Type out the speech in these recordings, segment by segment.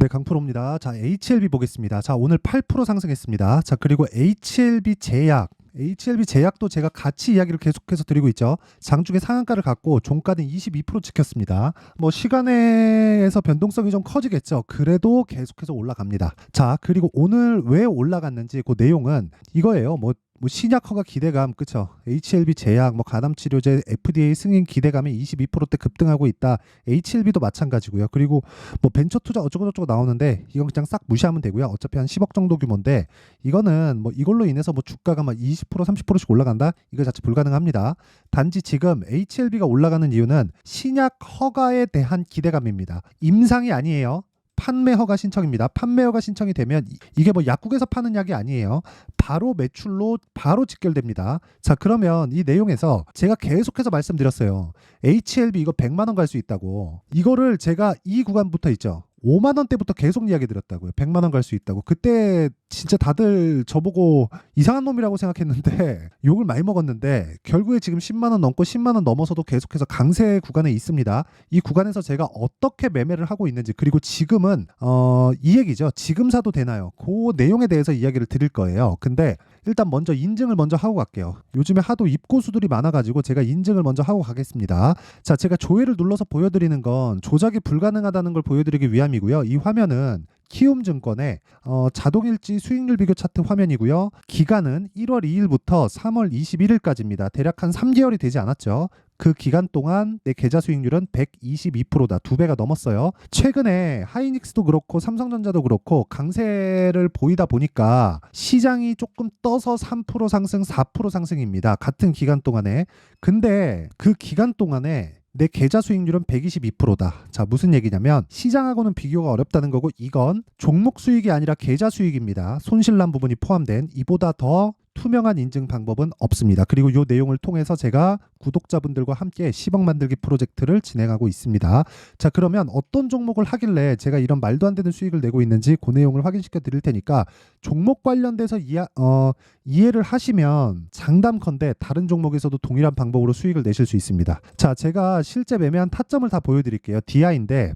네, 강프로입니다. 자, HLB 보겠습니다. 자, 오늘 8% 상승했습니다. 자, 그리고 HLB 제약. HLB 제약도 제가 같이 이야기를 계속해서 드리고 있죠. 장중에 상한가를 갖고 종가는 22% 지켰습니다. 뭐 시간에서 변동성이 좀 커지겠죠. 그래도 계속해서 올라갑니다. 자, 그리고 오늘 왜 올라갔는지 그 내용은 이거예요. 뭐 신약 허가 기대감, 그쵸? HLB 제약, 가담 치료제 FDA 승인 기대감이 22%대 급등하고 있다. HLB도 마찬가지고요. 그리고 벤처 투자 어쩌고저쩌고 나오는데 이건 그냥 싹 무시하면 되고요. 어차피 한 10억 정도 규모인데 이거는 이걸로 인해서 주가가 20% 30%씩 올라간다? 이거 자체 불가능합니다. 단지 지금 HLB가 올라가는 이유는 신약 허가에 대한 기대감입니다. 임상이 아니에요. 판매 허가 신청입니다. 판매 허가 신청이 되면 이게 약국에서 파는 약이 아니에요. 바로 매출로 바로 직결됩니다. 자, 그러면 이 내용에서 제가 계속해서 말씀드렸어요. HLB 이거 100만 원 갈 수 있다고. 이거를 제가 이 구간부터 있죠. 5만 원대부터 계속 이야기 드렸다고요. 100만 원 갈 수 있다고. 그때 진짜 다들 저보고 이상한 놈이라고 생각했는데 욕을 많이 먹었는데 결국에 지금 10만 원 넘고 10만 원 넘어서도 계속해서 강세 구간에 있습니다. 이 구간에서 제가 어떻게 매매를 하고 있는지, 그리고 지금은 이 얘기죠. 지금 사도 되나요? 그 내용에 대해서 이야기를 드릴 거예요. 근데 일단 먼저 인증을 먼저 하고 갈게요. 요즘에 하도 입고수들이 많아가지고 제가 인증을 먼저 하고 가겠습니다. 자, 제가 조회를 눌러서 보여드리는 건 조작이 불가능하다는 걸 보여드리기 위함이고요. 이 화면은 키움증권의 자동일지 수익률 비교 차트 화면이고요. 기간은 1월 2일부터 3월 21일까지입니다. 대략 한 3개월이 되지 않았죠. 그 기간 동안 내 계좌 수익률은 122%다. 2배가 넘었어요. 최근에 하이닉스도 그렇고 삼성전자도 그렇고 강세를 보이다 보니까 시장이 조금 떠서 3% 상승, 4% 상승입니다. 같은 기간 동안에. 근데 그 기간 동안에 내 계좌 수익률은 122%다. 자, 무슨 얘기냐면 시장하고는 비교가 어렵다는 거고, 이건 종목 수익이 아니라 계좌 수익입니다. 손실난 부분이 포함된 이보다 더 투명한 인증 방법은 없습니다. 그리고 이 내용을 통해서 제가 구독자분들과 함께 10억 만들기 프로젝트를 진행하고 있습니다. 자, 그러면 어떤 종목을 하길래 제가 이런 말도 안 되는 수익을 내고 있는지 그 내용을 확인시켜 드릴 테니까 종목 관련돼서 이해를 하시면 장담컨대 다른 종목에서도 동일한 방법으로 수익을 내실 수 있습니다. 자, 제가 실제 매매한 타점을 다 보여드릴게요. DI인데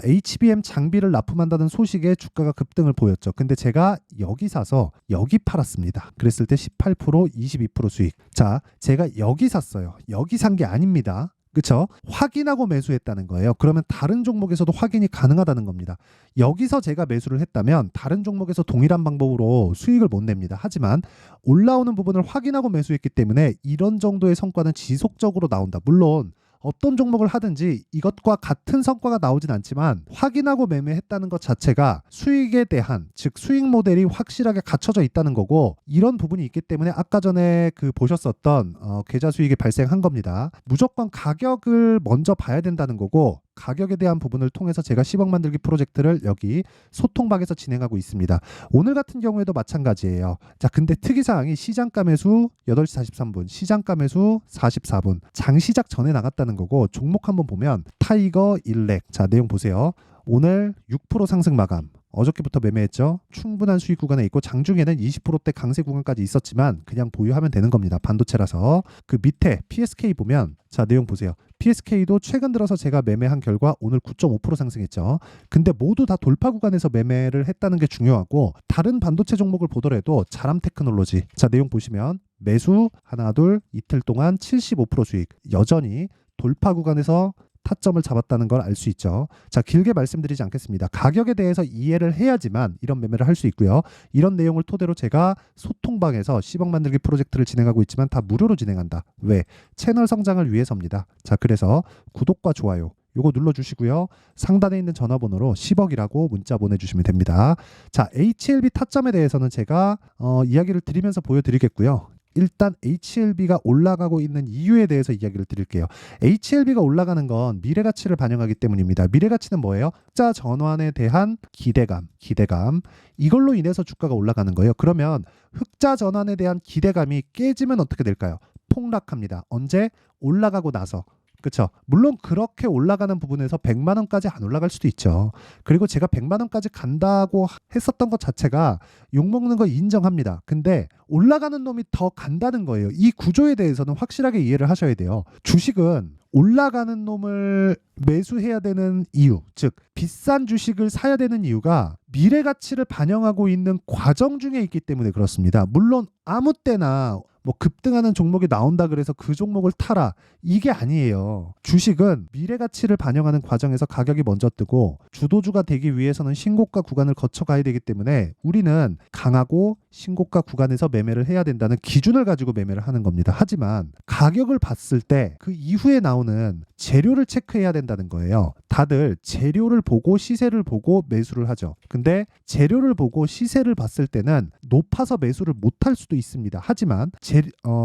HBM 장비를 납품한다는 소식에 주가가 급등을 보였죠. 근데 제가 여기 사서 여기 팔았습니다. 그랬을 때 18% 22% 수익. 자, 제가 여기 샀어요. 여기 산 게 아닙니다. 그쵸? 확인하고 매수했다는 거예요. 그러면 다른 종목에서도 확인이 가능하다는 겁니다. 여기서 제가 매수를 했다면 다른 종목에서 동일한 방법으로 수익을 못 냅니다. 하지만 올라오는 부분을 확인하고 매수했기 때문에 이런 정도의 성과는 지속적으로 나온다. 물론 어떤 종목을 하든지 이것과 같은 성과가 나오진 않지만 확인하고 매매했다는 것 자체가 수익에 대한, 즉 수익 모델이 확실하게 갖춰져 있다는 거고, 이런 부분이 있기 때문에 아까 전에 보셨었던 계좌 수익이 발생한 겁니다. 무조건 가격을 먼저 봐야 된다는 거고, 가격에 대한 부분을 통해서 제가 10억 만들기 프로젝트를 여기 소통방에서 진행하고 있습니다. 오늘 같은 경우에도 마찬가지예요. 자, 근데 특이사항이 시장가 매수 8시 43분, 시장가 매수 44분, 장 시작 전에 나갔다는 거고, 종목 한번 보면 타이거 일렉. 자, 내용 보세요. 오늘 6% 상승 마감. 어저께부터 매매했죠. 충분한 수익 구간에 있고 장중에는 20%대 강세 구간까지 있었지만 그냥 보유하면 되는 겁니다. 반도체라서. 그 밑에 PSK 보면, 자, 내용 보세요. PSK도 최근 들어서 제가 매매한 결과 오늘 9.5% 상승했죠. 근데 모두 다 돌파 구간에서 매매를 했다는 게 중요하고, 다른 반도체 종목을 보더라도 자람 테크놀로지. 자, 내용 보시면 매수 하나 둘 이틀 동안 75% 수익. 여전히 돌파 구간에서 타점을 잡았다는 걸 알 수 있죠. 자, 길게 말씀드리지 않겠습니다. 가격에 대해서 이해를 해야지만 이런 매매를 할 수 있고요. 이런 내용을 토대로 제가 소통방에서 10억 만들기 프로젝트를 진행하고 있지만 다 무료로 진행한다. 왜? 채널 성장을 위해서입니다. 자, 그래서 구독과 좋아요 요거 눌러주시고요. 상단에 있는 전화번호로 10억이라고 문자 보내주시면 됩니다. 자, HLB 타점에 대해서는 제가 이야기를 드리면서 보여드리겠고요. 일단 HLB가 올라가고 있는 이유에 대해서 이야기를 드릴게요. HLB가 올라가는 건 미래가치를 반영하기 때문입니다. 미래가치는 뭐예요? 흑자 전환에 대한 기대감. 이걸로 인해서 주가가 올라가는 거예요. 그러면 흑자 전환에 대한 기대감이 깨지면 어떻게 될까요? 폭락합니다. 언제? 올라가고 나서. 그렇죠. 물론 그렇게 올라가는 부분에서 100만 원까지 안 올라갈 수도 있죠. 그리고 제가 100만 원까지 간다고 했었던 것 자체가 욕먹는 거 인정합니다. 근데 올라가는 놈이 더 간다는 거예요. 이 구조에 대해서는 확실하게 이해를 하셔야 돼요. 주식은 올라가는 놈을 매수해야 되는 이유, 즉 비싼 주식을 사야 되는 이유가 미래 가치를 반영하고 있는 과정 중에 있기 때문에 그렇습니다. 물론 아무 때나 뭐 급등하는 종목이 나온다 그래서 그 종목을 타라, 이게 아니에요. 주식은 미래 가치를 반영하는 과정에서 가격이 먼저 뜨고 주도주가 되기 위해서는 신고가 구간을 거쳐가야 되기 때문에 우리는 강하고 신고가 구간에서 매매를 해야 된다는 기준을 가지고 매매를 하는 겁니다. 하지만 가격을 봤을 때 그 이후에 나오는 재료를 체크해야 된다는 거예요. 다들 재료를 보고 시세를 보고 매수를 하죠. 근데 재료를 보고 시세를 봤을 때는 높아서 매수를 못할 수도 있습니다. 하지만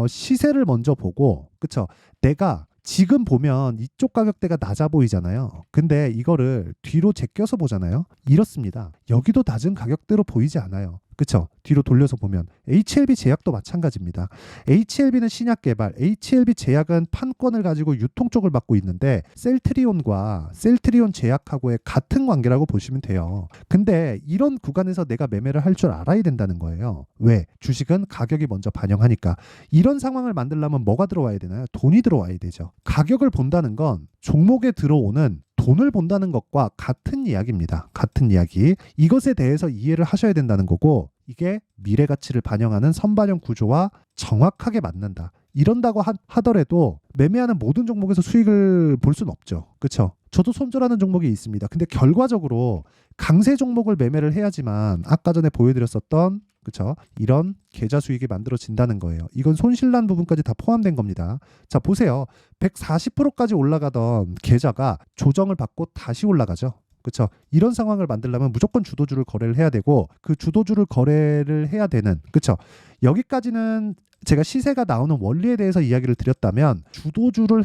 시세를 먼저 보고, 그쵸? 내가 지금 보면 이쪽 가격대가 낮아 보이잖아요. 근데 이거를 뒤로 제껴서 보잖아요. 이렇습니다. 여기도 낮은 가격대로 보이지 않아요. 그쵸? 뒤로 돌려서 보면 HLB 제약도 마찬가지입니다. HLB는 신약 개발, HLB 제약은 판권을 가지고 유통 쪽을 맡고 있는데 셀트리온과 셀트리온 제약하고의 같은 관계라고 보시면 돼요. 근데 이런 구간에서 내가 매매를 할 줄 알아야 된다는 거예요. 왜? 주식은 가격이 먼저 반영하니까. 이런 상황을 만들려면 뭐가 들어와야 되나요? 돈이 들어와야 되죠. 가격을 본다는 건 종목에 들어오는 돈을 본다는 것과 같은 이야기입니다. 같은 이야기. 이것에 대해서 이해를 하셔야 된다는 거고, 이게 미래 가치를 반영하는 선반영 구조와 정확하게 맞는다. 이런다고 하더라도 매매하는 모든 종목에서 수익을 볼 수는 없죠. 그렇죠? 저도 손절하는 종목이 있습니다. 근데 결과적으로 강세 종목을 매매를 해야지만 아까 전에 보여드렸었던, 그렇죠? 이런 계좌 수익이 만들어진다는 거예요. 이건 손실난 부분까지 다 포함된 겁니다. 자, 보세요. 140%까지 올라가던 계좌가 조정을 받고 다시 올라가죠. 그렇죠? 이런 상황을 만들려면 무조건 주도주를 거래를 해야 되고, 그 주도주를 거래를 해야 되는, 그렇죠? 여기까지는 제가 시세가 나오는 원리에 대해서 이야기를 드렸다면, 주도주를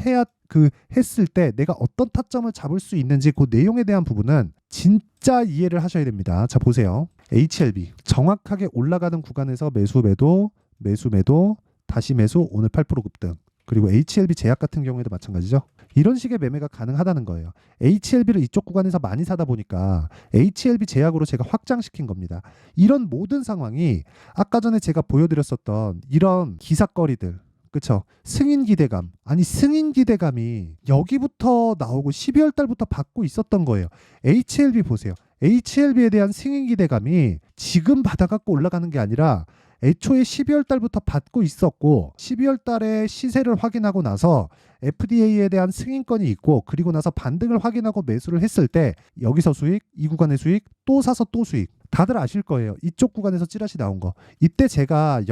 했을 때 내가 어떤 타점을 잡을 수 있는지 그 내용에 대한 부분은 진짜 이해를 하셔야 됩니다. 자, 보세요. HLB 정확하게 올라가는 구간에서 매수 매도 다시 매수, 오늘 8% 급등. 그리고 HLB 제약 같은 경우에도 마찬가지죠. 이런 식의 매매가 가능하다는 거예요. HLB를 이쪽 구간에서 많이 사다 보니까 HLB 제약으로 제가 확장시킨 겁니다. 이런 모든 상황이 아까 전에 제가 보여드렸었던 이런 기사거리들, 그쵸? 승인 기대감. 아니, 승인 기대감이 여기부터 나오고 12월 달부터 받고 있었던 거예요. HLB 보세요. HLB에 대한 승인 기대감이 지금 받아갖고 올라가는 게 아니라 애초에 12월 달부터 받고 있었고, 12월 달에 시세를 확인하고 나서 FDA에 대한 승인권이 있고, 그리고 나서 반등을 확인하고 매수를 했을 때 여기서 수익, 이 구간의 수익, 또 사서 또 수익. 다들 아실 거예요. 이쪽 구간에서 찌라시 나온 거. 이때 제가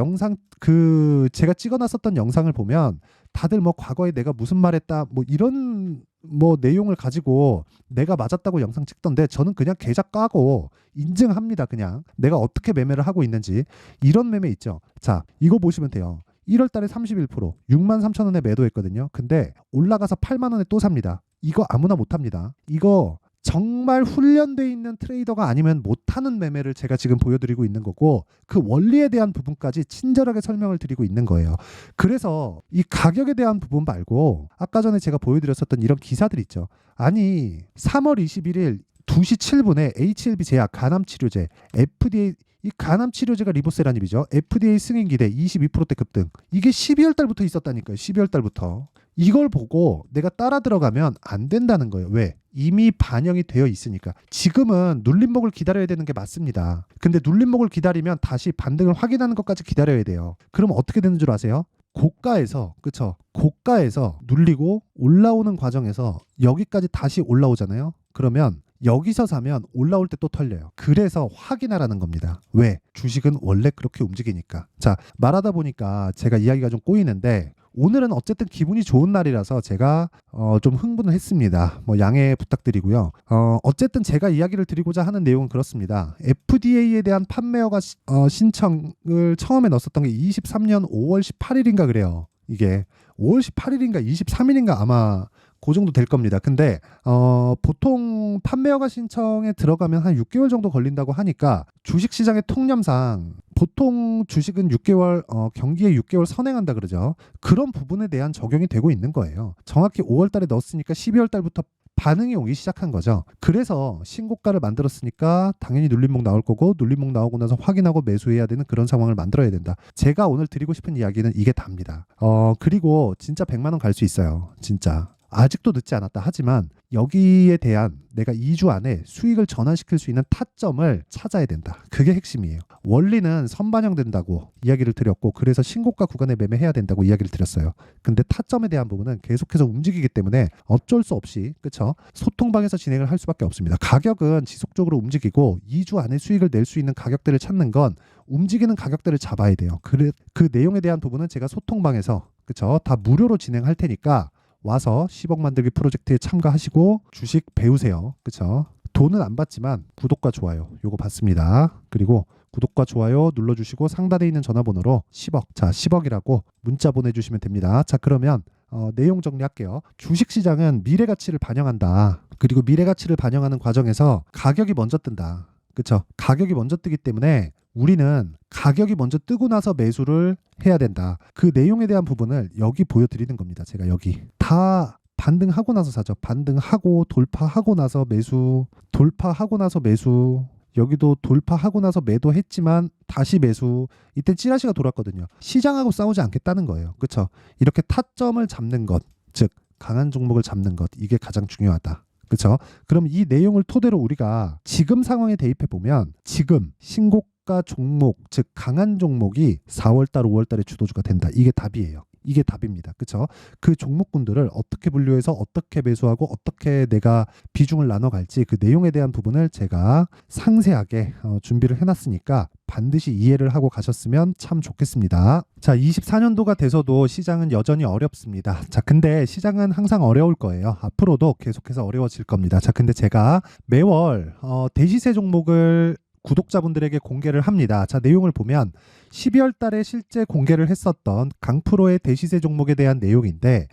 제가 찍어놨었던 영상을 보면 다들 뭐 과거에 내가 무슨 말했다 뭐 이런 뭐 내용을 가지고 내가 맞았다고 영상 찍던데, 저는 그냥 계좌 까고 인증합니다. 그냥 내가 어떻게 매매를 하고 있는지. 이런 매매 있죠. 자, 이거 보시면 돼요. 1월 달에 31%, 63,000원에 매도했거든요. 근데 올라가서 8만 원에 또 삽니다. 이거 아무나 못 합니다. 이거 정말 훈련돼 있는 트레이더가 아니면 못하는 매매를 제가 지금 보여드리고 있는 거고, 그 원리에 대한 부분까지 친절하게 설명을 드리고 있는 거예요. 그래서 이 가격에 대한 부분 말고 아까 전에 제가 보여드렸었던 이런 기사들 있죠. 아니, 3월 21일 2시 7분에 HLB 제약 간암치료제 FDA, 이 간암치료제가 리보세라닙이죠. FDA 승인 기대 22%대 급등. 이게 12월 달부터 있었다니까요. 12월 달부터. 이걸 보고 내가 따라 들어가면 안 된다는 거예요. 왜? 이미 반영이 되어 있으니까. 지금은 눌림목을 기다려야 되는 게 맞습니다. 근데 눌림목을 기다리면 다시 반등을 확인하는 것까지 기다려야 돼요. 그럼 어떻게 되는 줄 아세요? 고가에서, 그쵸? 고가에서 눌리고 올라오는 과정에서 여기까지 다시 올라오잖아요. 그러면 여기서 사면 올라올 때 또 털려요. 그래서 확인하라는 겁니다. 왜? 주식은 원래 그렇게 움직이니까. 자, 말하다 보니까 제가 이야기가 좀 꼬이는데, 오늘은 어쨌든 기분이 좋은 날이라서 제가 좀 흥분을 했습니다. 뭐 양해 부탁드리고요. 어쨌든 제가 이야기를 드리고자 하는 내용은 그렇습니다. FDA에 대한 판매허가 신청을 처음에 넣었었던 게 23년 5월 18일인가 그래요. 이게 5월 18일인가 23일인가 아마 그 정도 될 겁니다. 근데 보통 판매허가 신청에 들어가면 한 6개월 정도 걸린다고 하니까, 주식시장의 통념상 보통 주식은 6개월 경기에 6개월 선행한다 그러죠. 그런 부분에 대한 적용이 되고 있는 거예요. 정확히 5월 달에 넣었으니까 12월 달부터 반응이 오기 시작한 거죠. 그래서 신고가를 만들었으니까 당연히 눌림목 나올 거고, 눌림목 나오고 나서 확인하고 매수해야 되는 그런 상황을 만들어야 된다. 제가 오늘 드리고 싶은 이야기는 이게 답니다. 그리고 진짜 100만 원 갈 수 있어요. 진짜. 아직도 늦지 않았다. 하지만 여기에 대한 내가 2주 안에 수익을 전환시킬 수 있는 타점을 찾아야 된다. 그게 핵심이에요. 원리는 선반영된다고 이야기를 드렸고, 그래서 신고가 구간에 매매해야 된다고 이야기를 드렸어요. 근데 타점에 대한 부분은 계속해서 움직이기 때문에 어쩔 수 없이, 그쵸? 소통방에서 진행을 할 수밖에 없습니다. 가격은 지속적으로 움직이고 2주 안에 수익을 낼 수 있는 가격들을 찾는 건 움직이는 가격들을 잡아야 돼요. 그 내용에 대한 부분은 제가 소통방에서, 그쵸? 다 무료로 진행할 테니까 와서 10억 만들기 프로젝트에 참가하시고 주식 배우세요. 그쵸? 돈은 안 받지만 구독과 좋아요 요거 받습니다. 그리고 구독과 좋아요 눌러주시고 상단에 있는 전화번호로 10억, 자 10억이라고 문자 보내주시면 됩니다. 자 그러면 내용 정리할게요. 주식시장은 미래가치를 반영한다. 그리고 미래가치를 반영하는 과정에서 가격이 먼저 뜬다. 그쵸? 가격이 먼저 뜨기 때문에 우리는 가격이 먼저 뜨고 나서 매수를 해야 된다. 그 내용에 대한 부분을 여기 보여드리는 겁니다. 제가 여기 다 반등하고 나서 사죠. 반등하고 돌파하고 나서 매수, 돌파하고 나서 매수, 여기도 돌파하고 나서 매도했지만 다시 매수. 이때 찌라시가 돌았거든요. 시장하고 싸우지 않겠다는 거예요. 그렇죠? 이렇게 타점을 잡는 것, 즉 강한 종목을 잡는 것, 이게 가장 중요하다. 그렇죠? 그럼 이 내용을 토대로 우리가 지금 상황에 대입해 보면 지금 신고가 종목, 즉 강한 종목이 4월달, 5월달에 주도주가 된다. 이게 답이에요. 이게 답입니다. 그렇죠? 그 종목군들을 어떻게 분류해서 어떻게 매수하고 어떻게 내가 비중을 나눠갈지 그 내용에 대한 부분을 제가 상세하게 준비를 해놨으니까 반드시 이해를 하고 가셨으면 참 좋겠습니다. 자, 24년도가 돼서도 시장은 여전히 어렵습니다. 자, 근데 시장은 항상 어려울 거예요. 앞으로도 계속해서 어려워질 겁니다. 자, 근데 제가 매월 대시세 종목을 구독자분들에게 공개를 합니다. 자, 내용을 보면 12월 달에 실제 공개를 했었던 강프로의 대시세 종목에 대한 내용인데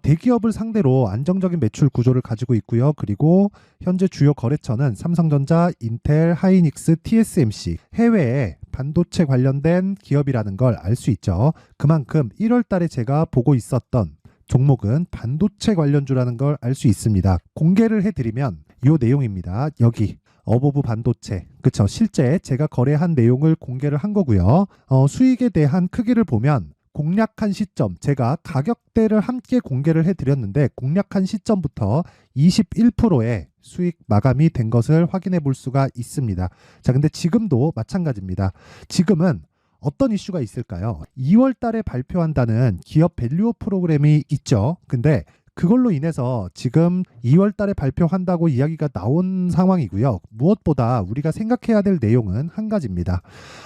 대기업을 상대로 안정적인 매출 구조를 가지고 있고요. 그리고 현재 주요 거래처는 삼성전자, 인텔, 하이닉스, TSMC, 해외에 반도체 관련된 기업이라는 걸 알 수 있죠. 그만큼 1월 달에 제가 보고 있었던 종목은 반도체 관련주라는 걸 알 수 있습니다. 공개를 해드리면 이 내용입니다. 여기 어보브 반도체, 그쵸? 실제 제가 거래한 내용을 공개를 한 거고요. 수익에 대한 크기를 보면 공략한 시점, 제가 가격대를 함께 공개를 해드렸는데 공략한 시점부터 21%의 수익 마감이 된 것을 확인해 볼 수가 있습니다. 자, 근데 지금도 마찬가지입니다. 지금은 어떤 이슈가 있을까요? 2월 달에 발표한다는 기업 밸류업 프로그램이 있죠. 근데 그걸로 인해서 지금 2월 달에 발표한다고 이야기가 나온 상황이고요. 무엇보다 우리가 생각해야 될 내용은 한 가지입니다.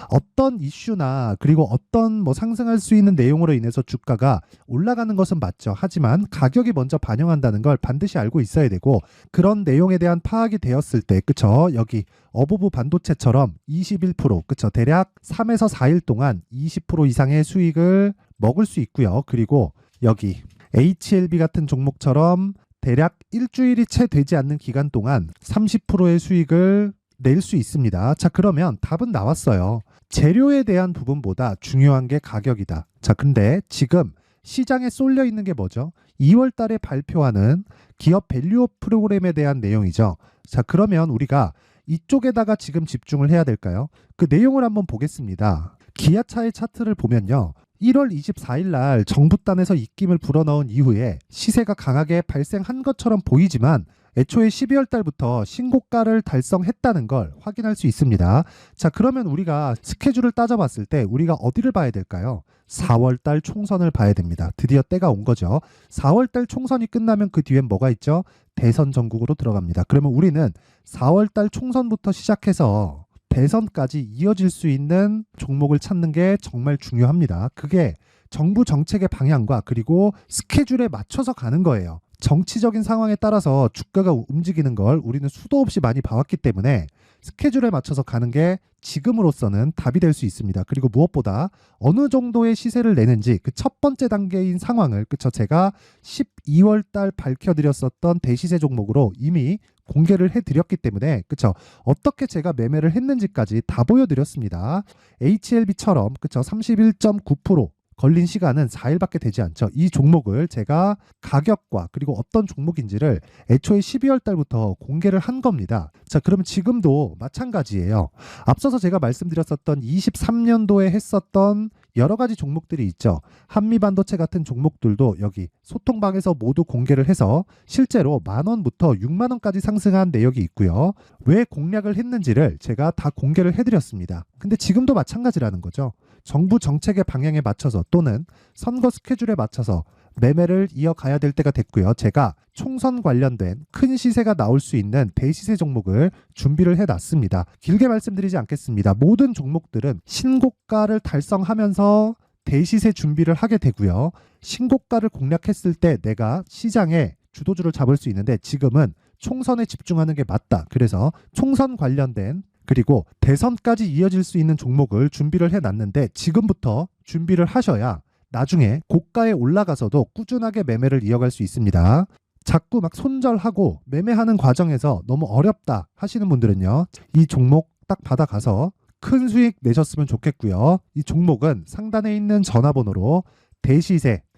어떤 이슈나 그리고 어떤 상승할 수 있는 내용으로 인해서 주가가 올라가는 것은 맞죠. 하지만 가격이 먼저 반영한다는 걸 반드시 알고 있어야 되고, 그런 내용에 대한 파악이 되었을 때, 그쵸? 여기 어보브 반도체처럼 21%, 그쵸? 대략 3에서 4일 동안 20% 이상의 수익을 먹을 수 있고요. 그리고 여기 HLB 같은 종목처럼 대략 일주일이 채 되지 않는 기간 동안 30%의 수익을 낼 수 있습니다. 자, 그러면 답은 나왔어요. 재료에 대한 부분보다 중요한 게 가격이다. 자, 근데 지금 시장에 쏠려 있는 게 뭐죠? 2월 달에 발표하는 기업 밸류업 프로그램에 대한 내용이죠. 자, 그러면 우리가 이쪽에다가 지금 집중을 해야 될까요? 그 내용을 한번 보겠습니다. 기아차의 차트를 보면요. 1월 24일 날 정부단에서 입김을 불어넣은 이후에 시세가 강하게 발생한 것처럼 보이지만 애초에 12월 달부터 신고가를 달성했다는 걸 확인할 수 있습니다. 자, 그러면 우리가 스케줄을 따져봤을 때 우리가 어디를 봐야 될까요? 4월 달 총선을 봐야 됩니다. 드디어 때가 온 거죠. 4월 달 총선이 끝나면 그 뒤엔 뭐가 있죠? 대선 전국으로 들어갑니다. 그러면 우리는 4월 달 총선부터 시작해서 대선까지 이어질 수 있는 종목을 찾는 게 정말 중요합니다. 그게 정부 정책의 방향과 그리고 스케줄에 맞춰서 가는 거예요. 정치적인 상황에 따라서 주가가 움직이는 걸 우리는 수도 없이 많이 봐왔기 때문에 스케줄에 맞춰서 가는 게 지금으로서는 답이 될 수 있습니다. 그리고 무엇보다 어느 정도의 시세를 내는지 그 첫 번째 단계인 상황을, 그쵸? 제가 12월 달 밝혀드렸었던 대시세 종목으로 이미 공개를 해드렸기 때문에, 그쵸? 어떻게 제가 매매를 했는지까지 다 보여드렸습니다. HLB처럼, 그쵸? 31.9% 걸린 시간은 4일밖에 되지 않죠. 이 종목을 제가 가격과 그리고 어떤 종목인지를 애초에 12월 달부터 공개를 한 겁니다. 자, 그러면 지금도 마찬가지예요. 앞서서 제가 말씀드렸었던 23년도에 했었던 여러 가지 종목들이 있죠. 한미반도체 같은 종목들도 여기 소통방에서 모두 공개를 해서 실제로 10,000원부터 60,000원까지 상승한 내역이 있고요. 왜 공략을 했는지를 제가 다 공개를 해드렸습니다. 근데 지금도 마찬가지라는 거죠. 정부 정책의 방향에 맞춰서 또는 선거 스케줄에 맞춰서 매매를 이어가야 될 때가 됐고요. 제가 총선 관련된 큰 시세가 나올 수 있는 대시세 종목을 준비를 해놨습니다. 길게 말씀드리지 않겠습니다. 모든 종목들은 신고가를 달성하면서 대시세 준비를 하게 되고요. 신고가를 공략했을 때 내가 시장에 주도주를 잡을 수 있는데 지금은 총선에 집중하는 게 맞다. 그래서 총선 관련된 그리고 대선까지 이어질 수 있는 종목을 준비를 해놨는데 지금부터 준비를 하셔야 나중에 고가에 올라가서도 꾸준하게 매매를 이어갈 수 있습니다. 자꾸 막 손절하고 매매하는 과정에서 너무 어렵다 하시는 분들은요. 이 종목 딱 받아가서 큰 수익 내셨으면 좋겠고요. 이 종목은 상단에 있는 전화번호로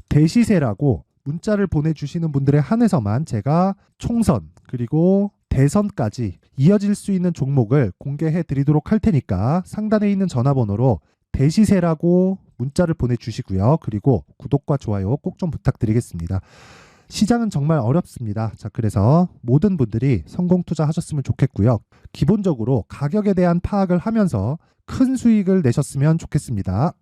대시세라고 문자를 보내주시는 분들에 한해서만 제가 총선 그리고 대선까지 이어질 수 있는 종목을 공개해 드리도록 할 테니까 상단에 있는 전화번호로 대시세라고 문자를 보내주시고요. 그리고 구독과 좋아요 꼭 좀 부탁드리겠습니다. 시장은 정말 어렵습니다. 자, 그래서 모든 분들이 성공 투자하셨으면 좋겠고요. 기본적으로 가격에 대한 파악을 하면서 큰 수익을 내셨으면 좋겠습니다.